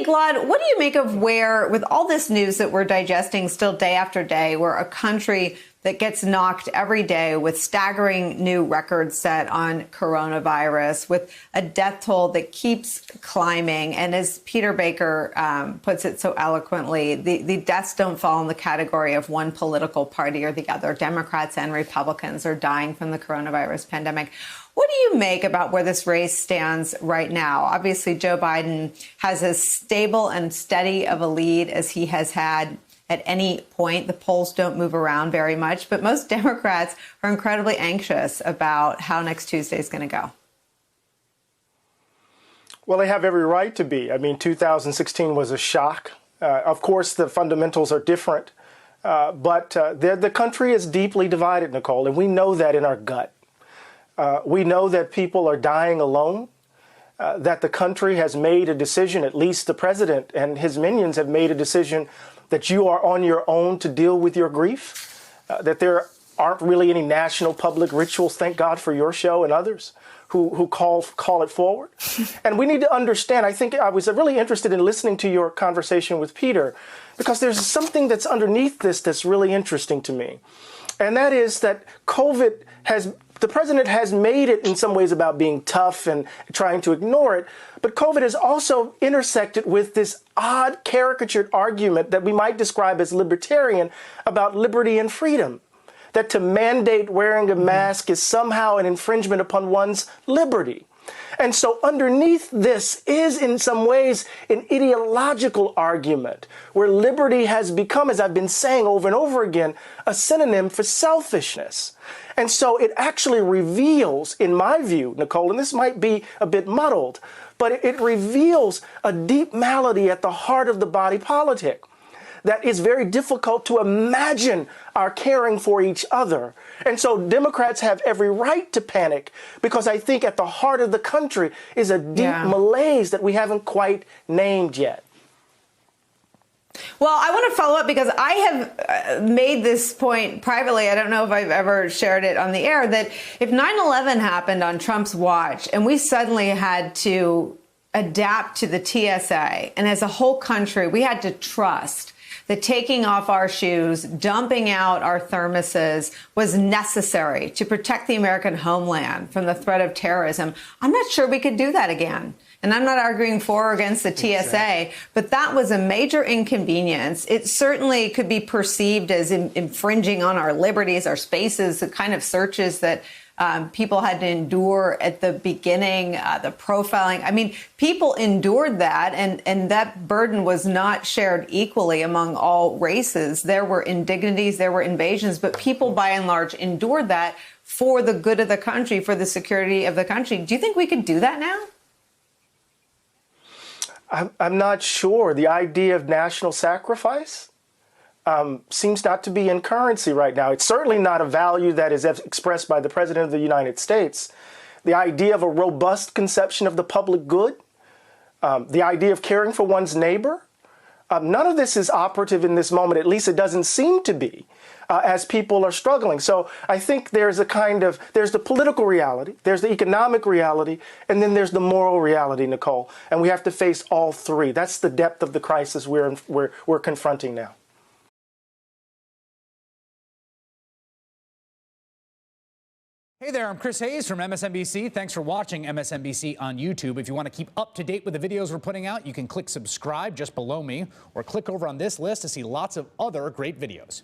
Hey, Gilad, what do you make of where, with all this news that we're digesting still day after day, we're a country that gets knocked every day with staggering new records set on coronavirus, with a death toll that keeps climbing. And as Peter Baker puts it so eloquently, the deaths don't fall in the category of one political party or the other. Democrats and Republicans are dying from the coronavirus pandemic. What do you make about where this race stands right now? Obviously, Joe Biden has as stable and steady of a lead as he has had at any point. The polls don't move around very much, but most Democrats are incredibly anxious about how next Tuesday is going to go. Well, they have every right to be. I mean, 2016 was a shock. Of course, the fundamentals are different, but the country is deeply divided, Nicole, and we know that in our gut. We know that people are dying alone, that the country has made a decision, at least the president and his minions have made a decision that you are on your own to deal with your grief, that there aren't really any national public rituals, thank God for your show and others who call it forward. And we need to understand, I think I was really interested in listening to your conversation with Peter, because there's something that's underneath this that's really interesting to me. And that is that the president has made it in some ways about being tough and trying to ignore it, but COVID has also intersected with this odd caricatured argument that we might describe as libertarian about liberty and freedom, that to mandate wearing a mask is somehow an infringement upon one's liberty. And so underneath this is in some ways an ideological argument where liberty has become, as I've been saying over and over again, a synonym for selfishness. And so it actually reveals, in my view, Nicole, and this might be a bit muddled, but it reveals a deep malady at the heart of the body politic that is very difficult to imagine our caring for each other. And so Democrats have every right to panic, because I think at the heart of the country is a deep malaise that we haven't quite named yet. Well, I want to follow up because I have made this point privately. I don't know if I've ever shared it on the air, that if 9/11 happened on Trump's watch and we suddenly had to adapt to the TSA, and as a whole country, we had to trust that taking off our shoes, dumping out our thermoses was necessary to protect the American homeland from the threat of terrorism, I'm not sure we could do that again. And I'm not arguing for or against the TSA, but that was a major inconvenience. It certainly could be perceived as infringing on our liberties, our spaces, the kind of searches that people had to endure at the beginning, the profiling. I mean, people endured that, and that burden was not shared equally among all races. There were indignities, there were invasions, but people by and large endured that for the good of the country, for the security of the country. Do you think we could do that now? I'm not sure. The idea of national sacrifice seems not to be in currency right now. It's certainly not a value that is expressed by the President of the United States. The idea of a robust conception of the public good, the idea of caring for one's neighbor, none of this is operative in this moment. At least it doesn't seem to be, as people are struggling. So I think there's the political reality, there's the economic reality, and then there's the moral reality, Nicole. And we have to face all three. That's the depth of the crisis we're confronting now. Hey there, I'm Chris Hayes from MSNBC. Thanks for watching MSNBC on YouTube. If you want to keep up to date with the videos we're putting out, you can click subscribe just below me, or click over on this list to see lots of other great videos.